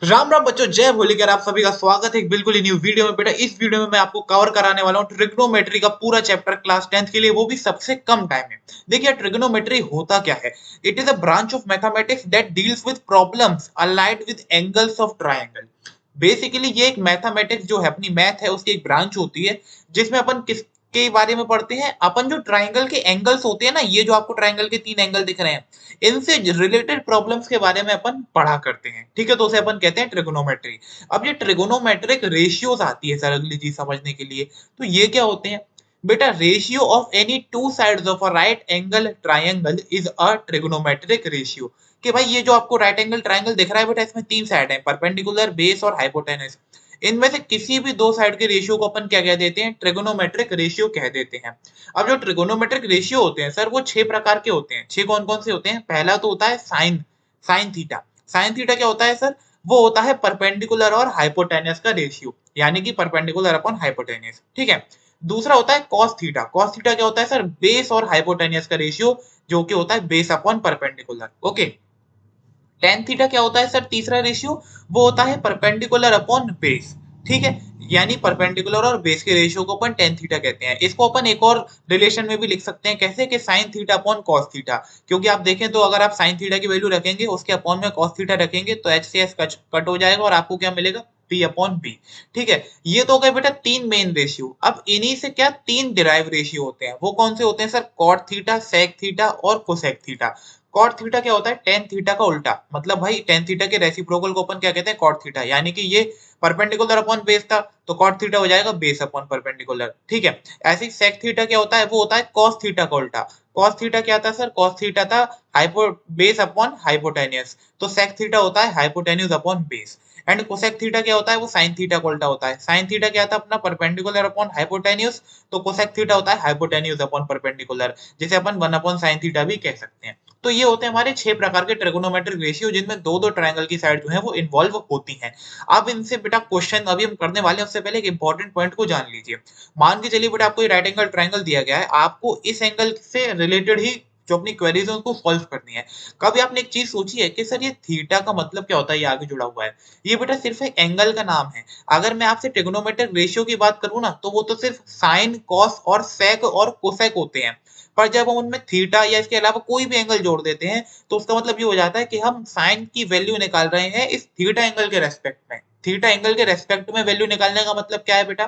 राम राम बच्चों, जय भोलेकर। आप सभी का स्वागत है एक बिल्कुल ही न्यू वीडियो में। बेटा इस वीडियो में मैं आपको कवर कराने वाला हूँ ट्रिग्नोमेट्री का पूरा चैप्टर क्लास 10th के लिए, वो भी सबसे कम टाइम में। देखिए ट्रिग्नोमेट्री होता क्या है। It is a branch of mathematics that deals with problems allied with angles of triangle. Basically ये एक मैथमेटिक्स जो है, अपनी मैथ है उसकी एक ब्रांच होती है, जिसमें अपन किस के बारे में पढ़ते हैं। अपन जो ट्राइंगल के एंगल्स होते हैं ना, ये जो आपको ट्राइंगल के 3 एंगल दिख रहे हैं, इनसे रिलेटेड प्रॉब्लम्स के बारे में अपन पढ़ा करते हैं। ठीक है, तो उसे अपन कहते हैं ट्रिगोनोमेट्री। अब ये ट्रिगोनोमेट्रिक रेशियोज आती है सर अगली चीज समझने के लिए। तो ये क्या होते हैं बेटा? Ratio of any two sides of a right angle triangle is a trigonometric ratio. कि भाई ये जो आपको राइट एंगल ट्राइंगल दिख रहा है बेटा, इसमें 3 साइड है, परपेंडिकुलर, बेस और हाइपोटेनस। इनमें से किसी भी 2 साइड के रेशियो को अपन क्या कह देते हैं? ट्रिगोनोमेट्रिक रेशियो कह देते हैं। अब जो ट्रिगोनोमेट्रिक रेशियो होते हैं सर, वो 6 प्रकार के होते हैं। 6 कौन कौन से होते हैं? पहला तो होता है sine sine theta. Sine theta क्या होता है सर? वो होता है परपेंडिकुलर और हाइपोटेनस का रेशियो, यानी कि परपेंडिकुलर अपॉन हाइपोटेनस। ठीक है। दूसरा होता है कॉस थीटा। कॉस थीटा क्या होता है सर? बेस और हाइपोटेनस का रेशियो, जो कि होता है base upon perpendicular. Okay. Tan theta क्या होता है सर? तीसरा रेशियो, वो होता है परपेंडिकुलर अपॉन बेस। ठीक है। यानी परपेंडिकुलर और बेस के रेशियो को अपन टेन थीटा कहते हैं। इसको अपन एक और रिलेशन में भी लिख सकते हैं, कैसे कि sine theta upon cos theta. क्योंकि आप देखें तो अगर आप साइन थीटा की वैल्यू रखेंगे, उसके अपॉन में कॉस थीटा रखेंगे, तो एच से एच कट हो जाएगा और आपको क्या मिलेगा? P upon B. ठीक है। ये तो हो गए बेटा 3 मेन रेशियो। अब इन्हीं से क्या 3 डिराइव रेशियो होते हैं। वो कौन से होते हैं sir? Cot theta, sec theta और कोसेक थीटा। कॉट थीटा क्या होता है? टेन थीटा का उल्टा। मतलब भाई टेन थीटा के रेसिप्रोकल को अपन क्या कहते हैं? Cot theta. यानी कि ये परपेंडिकुलर अपॉन बेस था, तो कॉट थीटा हो जाएगा बेस अपॉन परपेंडिकुलर। ठीक है। ऐसे ही सेक थीटा क्या होता है? वो होता है कॉस थीटा का उल्टा। कॉस थीटा क्या था सर? कॉस थीटा था हाइपो बेस अपॉन हाइपोटेनियस, तो सेक थीटा होता है hypotenuse upon base. And cosec theta क्या होता है? वो साइन थीटा का उल्टा होता है। साइन थीटा क्या था अपना? परपेंडिकुलर अपॉन हाइपोटेन्यूज, तो कोसेक थीटा होता है हाइपोटेन्यूज अपॉन परपेंडिकुलर, जिसे अपन 1 अपॉन साइन थीटा भी कह सकते हैं। तो ये होते हैं हमारे 6 प्रकार के ट्रिगोनोमेट्रिक रेशियो, जिनमें दो दो ट्रायंगल की साइड जो है वो इन्वॉल्व होती हैं। अब इनसे बेटा क्वेश्चन अभी हम करने वाले हैं, उससे पहले एक इंपॉर्टेंट पॉइंट को जान लीजिए। मान के चलिए बेटा आपको ये राइट एंगल ट्रायंगल दिया गया है, आपको इस एंगल से रिलेटेड ही जो अपनी क्वेरीज है उसको सॉल्व करनी है। कभी आपने एक चीज सोची है कि सर ये थीटा का मतलब क्या होता है? ये आगे जुड़ा हुआ है। ये बेटा सिर्फ एक एंगल का नाम है। अगर मैं आपसे ट्रिगोनोमेट्रिक रेशियो की बात करूं ना, तो वो तो सिर्फ साइन, कॉस और सेक और कोसेक होते हैं। पर जब हम उनमें थीटा या इसके अलावा कोई भी एंगल जोड़ देते हैं, तो उसका मतलब ये हो जाता है कि हम साइन की वैल्यू निकाल रहे हैं इस थीटा एंगल के रेस्पेक्ट में। थीटा एंगल के रेस्पेक्ट में वैल्यू निकालने का मतलब क्या है बेटा?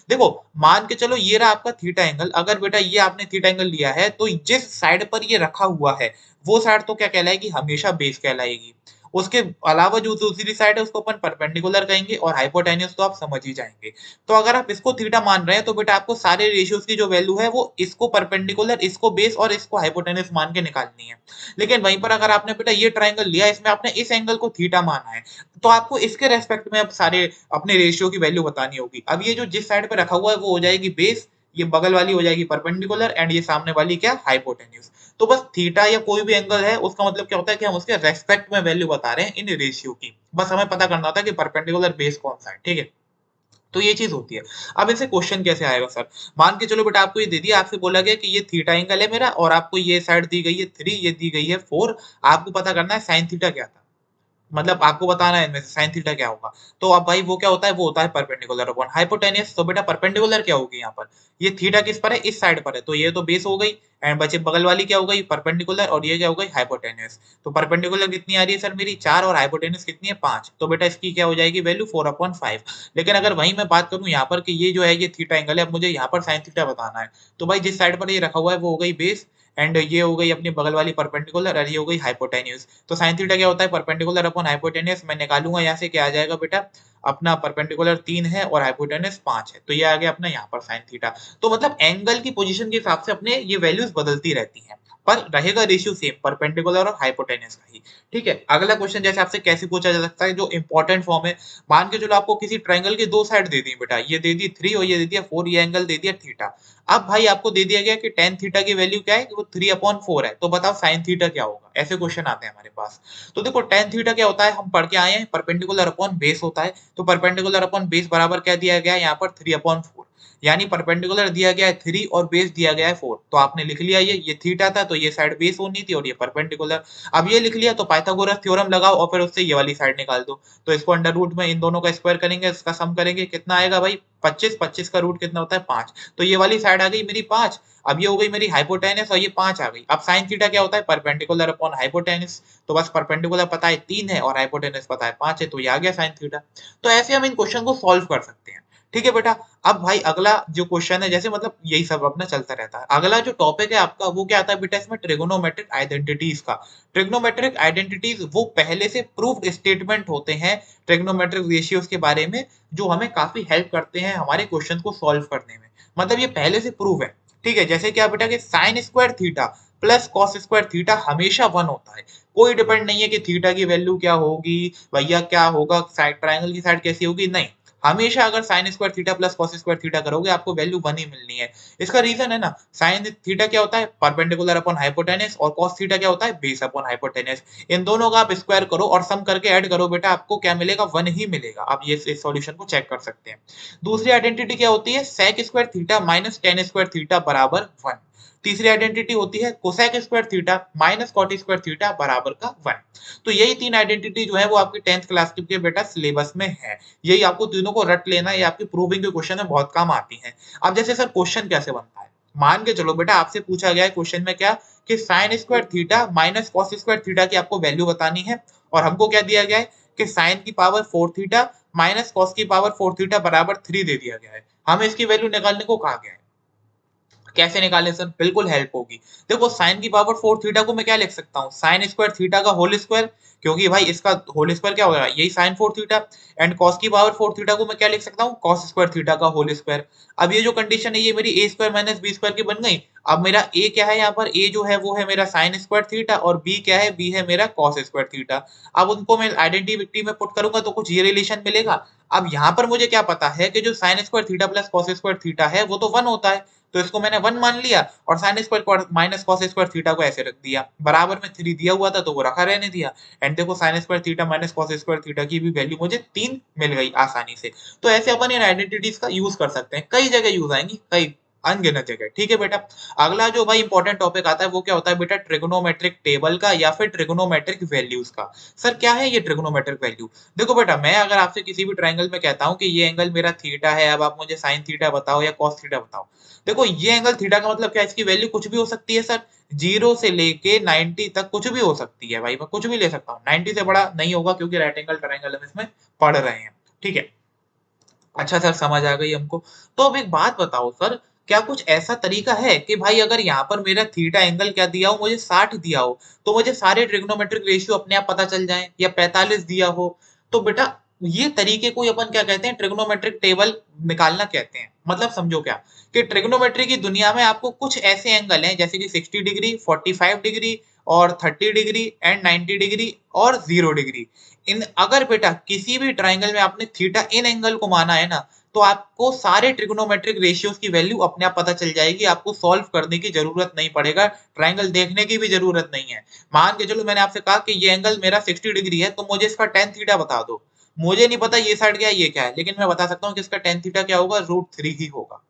देखो, मान के चलो ये रहा आपका थीटा एंगल। अगर बेटा ये आपने थीटा एंगल लिया है, तो जिस साइड पर ये रखा हुआ है, वो साइड तो क्या कहलाएगी? हमेशा बेस कहलाएगी। उसके अलावा जो दूसरी साइड है उसको अपन परपेंडिकुलर कहेंगे, और हाइपोटेन्यूज तो आप समझ ही जाएंगे। तो अगर आप इसको थीटा मान रहे हैं, तो बेटा आपको सारे रेशियोज की जो वैल्यू है वो इसको परपेंडिकुलर, इसको बेस और इसको हाइपोटेन्यूज मान के निकालनी है। लेकिन वहीं पर अगर आपने बेटा ये ट्राइंगल लिया, इसमें आपने इस एंगल को थीटा माना है, तो आपको इसके रेस्पेक्ट में अब सारे अपने रेशियो की वैल्यू बतानी होगी। अब ये जो जिस साइड पे रखा हुआ है वो हो जाएगी बेस, ये बगल वाली हो जाएगी परपेंडिकुलर, एंड ये सामने वाली क्या? हाइपोटेन्यूज। तो बस थीटा या कोई भी एंगल है, उसका मतलब क्या होता है कि हम उसके रेस्पेक्ट में वैल्यू बता रहे हैं इन रेशियो की। बस हमें पता करना होता है कि परपेंडिकुलर बेस कौन सा है। ठीक है। तो ये चीज होती है। अब इसे क्वेश्चन कैसे आएगा सर? मान के चलो बेटा आपको ये दे दिया, आपसे बोला गया कि ये थीटा एंगल है मेरा, और आपको ये साइड दी गई है 3, ये दी गई है 4। आपको पता करना है साइन थीटा क्या था। मतलब आपको बताना है इनमें से साइन थीटा क्या होगा। तो अब भाई वो क्या होता है? वो होता है परपेंडिकुलर अपॉन हाइपोटेन्यूज। तो बेटा परपेंडिकुलर क्या होगी यहाँ पर? ये थीटा किस पर है? इस साइड पर है, तो ये तो बेस हो गई। एंड बचे बगल वाली क्या हो गई? परपेंडिकुलर। और ये क्या हो गई? हाइपोटेन्यूज। तो परपेंडिकुलर कितनी आ रही है सर मेरी? 4, और हाइपोटेन्यूज कितनी है? 5। तो बेटा इसकी क्या हो जाएगी वैल्यू? 4/5। लेकिन अगर वहीं मैं बात करूं यहाँ पर कि ये जो है ये थीटा एंगल है, अब मुझे यहाँ पर साइन थीटा बताना है, तो भाई जिस साइड पर ये रखा हुआ है वो हो गई बेस, एंड ये हो गई अपनी बगल वाली परपेंडिकुलर, और ये हो गई हाइपोटेन्यूज। तो साइन थीटा क्या होता है? Perpendicular upon hypotenuse. मैं निकालूंगा यहाँ से, क्या आ जाएगा बेटा? अपना परपेंडिकुलर 3 है और हाइपोटेन्यूज 5 है, तो ये आ गया अपना यहाँ पर साइन थीटा। तो मतलब एंगल की पोजीशन के हिसाब से अपने ये वैल्यूज बदलती रहती हैं, पर रहेगा रेशियो सेम, परपेंडिकुलर और हाइपोटेन्यूज का ही। ठीक है। अगला क्वेश्चन जैसे आपसे कैसे पूछा जा सकता है, जो इंपॉर्टेंट फॉर्म है। मान के चलो आपको किसी ट्राइंगल की 2 साइड दे दी बेटा, ये दे दी 3 और ये दे दिया 4, ये एंगल दे दिया थीटा। अब भाई आपको दे दिया गया कि टेन थीटा की वैल्यू क्या है? कि वो 3/4 है। तो बताओ साइन थीटा क्या होगा? ऐसे क्वेश्चन आते हैं हमारे पास। तो देखो टेन थीटा क्या होता है, हम पढ़ के आए हैं, परपेंडिकुलर अपॉन बेस होता है। तो परपेंडिकुलर अपॉन बेस बराबर क्या दिया गया है यहाँ पर? 3/4। यानी परपेंडिकुलर दिया गया है 3 और बेस दिया गया है 4। तो आपने लिख लिया ये थीटा था तो ये साइड बेस होनी थी और ये परपेंडिकुलर। अब ये लिख लिया तो पाइथागोरस थ्योरम लगाओ और फिर उससे ये वाली साइड निकाल दो। तो इसको अंडर रूट में इन दोनों का स्क्वायर करेंगे, इसका सम करेंगे, कितना आएगा भाई 25। 25 का रूट कितना होता है 5। तो ये वाली साइड आ गई मेरी 5। अब ये हो गई मेरी हाइपोटेनस और ये 5 आ गई। अब साइन थीटा क्या होता है परपेंडिकुलर अपॉन हाइपोटेनस। तो बस परपेंडिकुलर पता है 3 है और हाइपोटेनस पता है 5 है, तो ये आ गया साइन थीटा। तो ऐसे हम इन क्वेश्चन को सॉल्व कर सकते हैं। ठीक है बेटा। अब भाई अगला जो क्वेश्चन है, जैसे मतलब यही सब अपना चलता रहता है। अगला जो टॉपिक है आपका वो क्या आता है बेटा इसमें, ट्रिगोनोमेट्रिक आइडेंटिटीज का। ट्रिग्नोमेट्रिक आइडेंटिटीज वो पहले से प्रूव्ड स्टेटमेंट होते हैं ट्रिग्नोमेट्रिक रेशियोज के बारे में, जो हमें काफी हेल्प करते हैं हमारे क्वेश्चन को सॉल्व करने में। मतलब ये पहले से प्रूव है। ठीक है, जैसे क्या बेटा कि sine square theta plus cos square theta हमेशा 1 होता है। कोई डिपेंड नहीं है कि थीटा की वैल्यू क्या होगी, भैया क्या होगा, साइड ट्राइंगल की साइड कैसी होगी, नहीं। हमेशा अगर sine square theta plus cos square theta करोगे आपको वैल्यू 1 ही मिलनी है। इसका रीजन है ना, साइन थीटा क्या होता है परपेंडिकुलर अपॉन हाइपोटेनस और कॉस थीटा क्या होता है बेस अपॉन हाइपोटेनस। इन दोनों का आप स्क्वायर करो और सम करके ऐड करो बेटा, आपको क्या मिलेगा 1 ही मिलेगा। आप ये इस सॉल्यूशन को चेक कर सकते हैं। दूसरी आइडेंटिटी क्या होती है, sec square theta minus tan square theta बराबर 1। तीसरी आइडेंटिटी होती है cosec square theta minus cot square theta बराबर का 1। तो यही तीन आइडेंटिटी जो है वो आपकी 10th क्लास के बेटा सिलेबस में है। यही आपको तीनों को रट लेना है, ये आपकी प्रूविंग के क्वेश्चन में बहुत काम आती है। अब जैसे सर क्वेश्चन कैसे बनता है, मान के चलो बेटा आपसे पूछा गया है क्वेश्चन में क्या कि sine square theta minus cos square theta की आपको वैल्यू बतानी है। और हमको क्या दिया गया है कि साइन की पावर 4 थीटा माइनस कॉस की पावर 4 थीटा बराबर 3 दे दिया गया है। हमें इसकी वैल्यू निकालने को कहा गया है। कैसे निकालें सर, बिल्कुल हेल्प होगी। देखो साइन की पावर 4 थीटा को मैं क्या लिख सकता हूँ, साइन स्क्वायर थीटा का होल स्क्वायर, क्योंकि भाई इसका होल स्क्वायर क्या होगा यही साइन 4 थीटा। एंड कॉस की पावर 4 थीटा को मैं क्या लिख सकता हूँ, कॉस स्क्वायर थीटा का होल स्क्वायर। अब ये जो कंडीशन है ये मेरी ए स्क्वायर माइनस बी स्क्वायर की बन गई। अब मेरा ए क्या है, यहाँ पर ए जो है वो है मेरा साइन स्क्वायर थीटा और बी क्या है, बी है मेरा कॉस स्क्वायर थीटा। अब उनको मैं आइडेंटिटी में पुट करूंगा तो कुछ ये रिलेशन मिलेगा। अब यहाँ पर मुझे क्या पता है कि जो sine square theta plus cos square theta है वो तो 1 होता है। तो इसको मैंने 1 मान लिया और sine square minus cos square theta को ऐसे रख दिया। बराबर में 3 दिया हुआ था तो वो रखा रहने दिया। एंड देखो sine square theta minus cos square theta की भी वैल्यू मुझे 3 मिल गई आसानी से। तो ऐसे अपन इन आइडेंटिटीज का यूज कर सकते हैं, कई जगह यूज आएंगी, कई अनगिनत जगह। ठीक है बेटा। अगला जो भाई इंपॉर्टेंट टॉपिक आता है वो क्या होता है बेटा, ट्रिगोनोमेट्रिक टेबल का या फिर ट्रिगोनोमेट्रिक वैल्यूज का। सर क्या है ये ट्रिगोनोमेट्रिक वैल्यू। देखो बेटा मैं अगर आपसे किसी भी ट्रायंगल में कहता हूँ कि ये एंगल मेरा थीटा है, अब आप मुझे साइन थीटा बताओ या कॉस थीटा बताओ। देखो ये एंगल थीटा का मतलब क्या है, इसकी वैल्यू कुछ भी हो सकती है सर, 0 से लेके 90 तक कुछ भी हो सकती है भाई, मैं कुछ भी ले सकता हूँ। 90 से बड़ा नहीं होगा क्योंकि राइट एंगल ट्रायंगल हम इसमें पढ़ रहे हैं। ठीक है, अच्छा सर समझ आ गई हमको। तो अब एक बात बताओ सर, क्या कुछ ऐसा तरीका है कि भाई अगर यहाँ पर मेरा थीटा एंगल क्या दिया हो, मुझे 60 दिया हो, तो मुझे सारे ट्रिग्नोमेट्रिक रेशियो अपने आप पता चल जाए, या 45 दिया हो। तो बेटा ये तरीके को अपन क्या कहते हैं, ट्रिग्नोमेट्रिक टेबल निकालना कहते हैं। मतलब समझो क्या कि ट्रिग्नोमेट्री की दुनिया में आपको कुछ ऐसे एंगल हैं जैसे कि 60 डिग्री, 45 डिग्री और 30 डिग्री एंड 90 डिग्री और 0 डिग्री। इन अगर बेटा किसी भी ट्राइंगल में आपने थीटा इन एंगल को माना है ना, तो आपको सारे ट्रिग्नोमेट्रिक रेशियोज की वैल्यू अपने आप पता चल जाएगी, आपको सॉल्व करने की जरूरत नहीं पड़ेगा, ट्राइंगल देखने की भी जरूरत नहीं है। मान के चलो मैंने आपसे कहा कि ये एंगल मेरा 60 डिग्री है, तो मुझे इसका टेन थीटा बता दो। मुझे नहीं पता ये साइड क्या है ये क्या है, लेकिन मैं बता सकता हूँ कि इसका टेन थीटा क्या होगा, √3 ही होगा।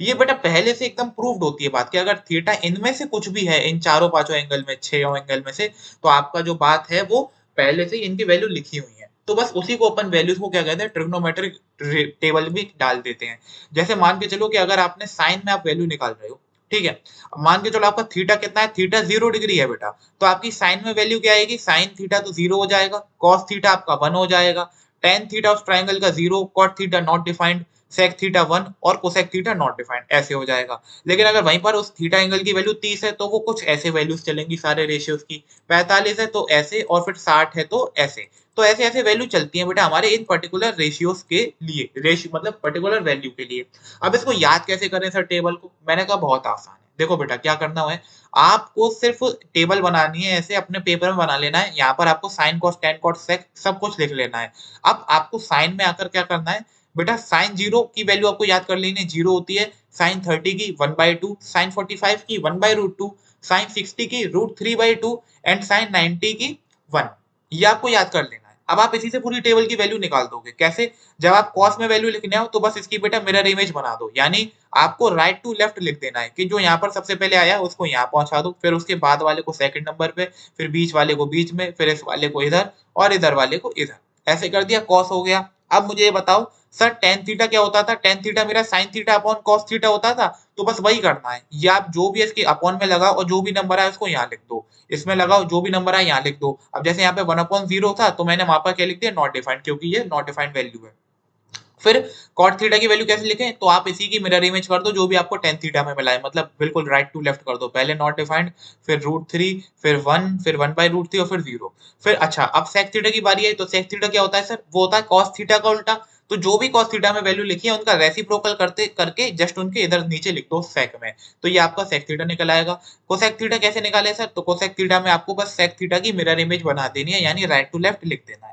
ये बेटा पहले से एकदम प्रूव्ड होती है बात कि अगर थीटा इनमें से कुछ भी है, इन चारों पांचों एंगल में, छह एंगल में से, तो आपका जो बात है वो पहले से इनकी वैल्यू लिखी हुई है। तो बस उसी को अपन वैल्यूज को क्या कहते हैं, ट्रिग्नोमेट्रिक टेबल भी डाल देते हैं। जैसे मान के चलो कि अगर आपने साइन में आप वैल्यू निकाल रहे हो, ठीक है, मान के चलो आपका थीटा कितना है, थीटा 0 डिग्री है बेटा, तो आपकी साइन में वैल्यू क्या आएगी, साइन थीटा तो 0 हो जाएगा, कॉस थीटा आपका 1 हो जाएगा, टेन थीटा उस ट्राइंगल का 0, cot theta not defined, sec theta 1 और कोसेक थीटा नॉट डिफाइंड, ऐसे हो जाएगा। लेकिन अगर वहीं पर उस थीटा एंगल की वैल्यू 30 है तो वो कुछ ऐसे वैल्यूज चलेंगी सारे रेशियोज की, 45 है तो ऐसे, और फिर 60 है तो ऐसे। तो ऐसे ऐसे वैल्यू चलती है बेटा हमारे इन पर्टिकुलर रेशियोज के लिए, रेशियो मतलब पर्टिकुलर वैल्यू के लिए। अब इसको याद कैसे करें सर टेबल को, मैंने कहा बहुत आसान है। देखो बेटा क्या करना है, आपको सिर्फ टेबल बनानी है, ऐसे अपने पेपर में बना लेना है। यहाँ पर आपको sine cos tan cot sec सब कुछ लिख लेना है। अब आपको साइन में आकर क्या करना है बेटा, साइन 0 की वैल्यू आपको याद कर लेनी है, 0 होती है, साइन 30 की 1/2, साइन 45 की 1/√2, साइन 60 की √3/2 एंड साइन 90 की 1। ये आपको याद कर लेना है। अब आप इसी से पूरी टेबल की वैल्यू निकाल दोगे। कैसे? जब आप कॉस में वैल्यू लिखने हो तो बस इसकी बेटा मिरर इमेज बना दो, यानी आपको राइट टू लेफ्ट लिख देना है कि जो यहाँ पर सबसे पहले आया उसको यहाँ पहुंचा दो, फिर उसके बाद वाले को सेकंड नंबर पे, फिर बीच वाले को बीच में, फिर इस वाले को इधर और इधर वाले को इधर। ऐसे कर दिया, कॉस हो गया। अब मुझे ये बताओ सर टेन थीटा क्या होता था? टेन थीटा मेरा sine theta upon cos theta होता था। तो बस वही करना है, या आप जो भी इसके अपॉन में लगाओ और जो भी नंबर आए उसको यहाँ लिख दो, इसमें लगाओ जो भी नंबर आए यहाँ लिख दो। अब जैसे यहाँ पे 1/0 था तो मैंने वहां पर क्या लिख दिया? नॉट डिफाइंड, क्योंकि ये नॉट डिफाइंड वैल्यू है। फिर कॉट थीटा की वैल्यू कैसे लिखें? तो आप इसी की मिरर इमेज कर दो जो भी आपको टेन थीटा में मिला है, मतलब बिल्कुल राइट टू लेफ्ट कर दो। पहले नॉट डिफाइंड, फिर √3, फिर 1, फिर 1/√3 और फिर 0। फिर अच्छा अब सेक थीटा की बारी है, तो सेक थीटा क्या होता है सर? वो होता है कॉस थीटा का उल्टा। तो जो भी कॉस थीटा में वैल्यू लिखी है उनका रेसिप्रोकल करते करके जस्ट उनके इधर नीचे लिख दो सेक में, तो ये आपका सेक थीटा निकल आएगा। कोसेक थीटा कैसे निकाले सर? तो कोसेक थीटा में आपको बस सेक थीटा की मिरर इमेज बना देनी है, यानी राइट टू लेफ्ट लिख देना है।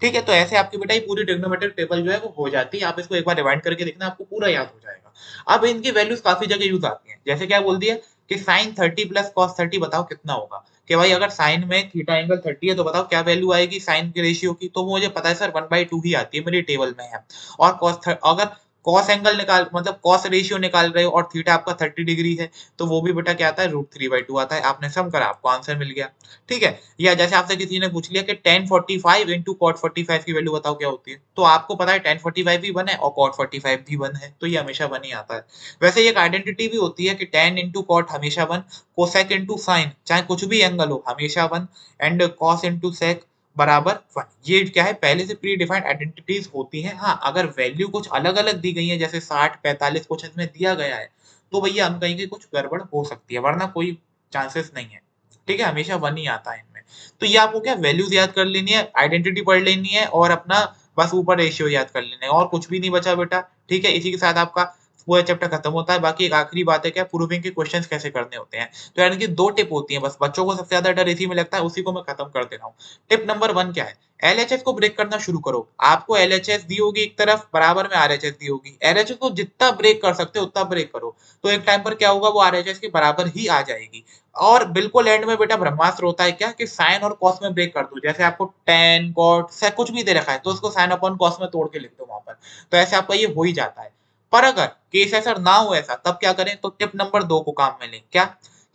ठीक है, तो ऐसे आपकी बेटा ये पूरी ट्रिग्नोमेट्रिक टेबल जो है वो हो जाती है। आप इसको एक बार रिवाइंड करके देखना, आपको पूरा याद हो जाएगा। अब इनकी वैल्यूज काफी जगह यूज आती हैं, जैसे क्या बोल दिया कि साइन 30 प्लस कॉस 30 बताओ कितना होगा। कि भाई अगर साइन में थीटा एंगल 30 है तो बताओ क्या वैल्यू आएगी साइन के रेशियो की। तो मुझे पता है सर 1/2 ही आती है, मेरी टेबल में है। और अगर कॉस एंगल निकाल मतलब कॉस रेशियो निकाल रहे हो और थीटा आपका 30 डिग्री है, तो वो भी बेटा क्या आता है? √3/2 आता है। आपने सम करा, आपको आंसर मिल गया। ठीक है, या जैसे आपसे किसी ने पूछ लिया कि tan 45 इंटू cot 45 की वैल्यू बताओ क्या होती है, तो आपको पता है tan 45 भी 1 है और cot 45 भी 1 है, तो ये हमेशा 1 ही आता है। वैसे ये एक आइडेंटिटी भी होती है कि tan इंटू cot हमेशा 1, cosec इंटू sin चाहे कुछ भी एंगल हो हमेशा 1, एंड cos इंटू sec बराबर 1। ये क्या है? पहले से प्री डिफाइंड आइडेंटिटीज होती हैं। हाँ, अगर वैल्यू कुछ अलग अलग दी गई है, जैसे 60 45 कुछ इसमें दिया गया है, तो भैया हम कहेंगे कुछ गड़बड़ हो सकती है, वरना कोई चांसेस नहीं है। ठीक है, हमेशा 1 ही आता है इनमें। तो ये आपको क्या वैल्यूज याद कर लेनी है, आइडेंटिटी पढ़ लेनी है और अपना बस ऊपर रेशियो याद कर लेना है, और कुछ भी नहीं बचा बेटा। ठीक है, इसी के साथ आपका पूरा चैप्टर खत्म होता है। बाकी एक आखिरी बात है क्या, प्रूविंग के क्वेश्चंस कैसे करने होते हैं। तो यानी कि 2 टिप होती हैं बस, बच्चों को सबसे ज्यादा डर इसी में लगता है, उसी को मैं खत्म कर दे रहा हूँ। टिप नंबर 1 क्या है? एलएचएस को ब्रेक करना शुरू करो। आपको एलएचएस दी होगी एक तरफ, बराबर में आरएचएस दी होगी। एलएचएस को जितना ब्रेक कर सकते हो उतना ब्रेक करो, तो एक टाइम पर क्या होगा, वो आरएचएस के बराबर ही आ जाएगी। और बिल्कुल एंड में बेटा ब्रह्मास्त्र होता है क्या, कि साइन और कॉस में ब्रेक कर दो। जैसे आपको tan cot sec कुछ भी दे रखा है तो उसको साइन अपॉन कॉस में तोड़ के लिख दो वहां पर, तो ऐसे आपका ये हो ही जाता है। पर अगर केस ऐसा ना हो ऐसा, तब क्या करें? तो टिप नंबर 2 को काम में लें। क्या?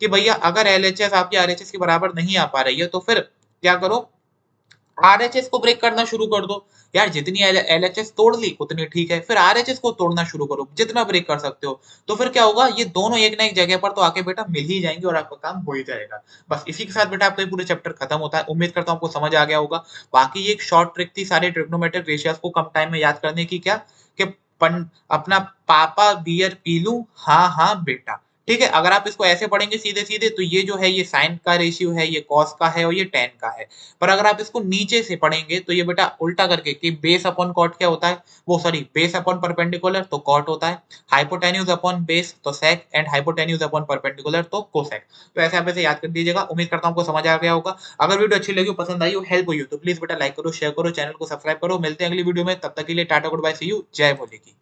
कि भैया अगर एलएचएस आपकी आरएचएस के बराबर नहीं आ पा रही है, तो फिर क्या करो? आरएचएस को ब्रेक करना शुरू कर दो। यार जितनी एलएचएस तोड़ ली उतनी ठीक है, फिर आरएचएस को तोड़ना शुरू करो जितना ब्रेक कर सकते हो। तो फिर क्या होगा, ये दोनों एक ना एक जगह पर तो आके बेटा मिल ही जाएंगे और आपका काम हो ही जाएगा। बस इसी के साथ बेटा आपका ये पूरा चैप्टर खत्म होता है। उम्मीद करता हूँ आपको समझ आ गया होगा। बाकी ये एक शॉर्ट ट्रिक थी सारे ट्रिग्नोमेट्रिक रेशियोज को कम टाइम में याद करने की। क्या कि अपना पापा बियर पी लूं, हाँ हाँ बेटा। ठीक है, अगर आप इसको ऐसे पढ़ेंगे सीधे सीधे तो ये जो है ये साइन का रेशियो है, ये कॉस का है और ये टेन का है। पर अगर आप इसको नीचे से पढ़ेंगे तो ये बेटा उल्टा करके कि बेस अपॉन कॉट क्या होता है, वो सॉरी बेस अपॉन परपेंडिकुलर तो कॉट होता है, हाइपोटेन्यूज अपॉन बेस तो सेक, एंड हाइपोटेन्यूज अपॉन परपेंडिकुलर तो कोसेक। तो ऐसे आप ऐसे याद कर दीजिएगा। उम्मीद करता हूँ आपको समझ आ गया होगा। अगर वीडियो अच्छी लगी हो, पसंद आई हो, हेल्प हुई हो, तो प्लीज बेटा लाइक करो, शेयर करो, चैनल को सब्सक्राइब करो। मिलते हैं अगली वीडियो में, तब तक के लिए tata good bye, see you, जय भोले की।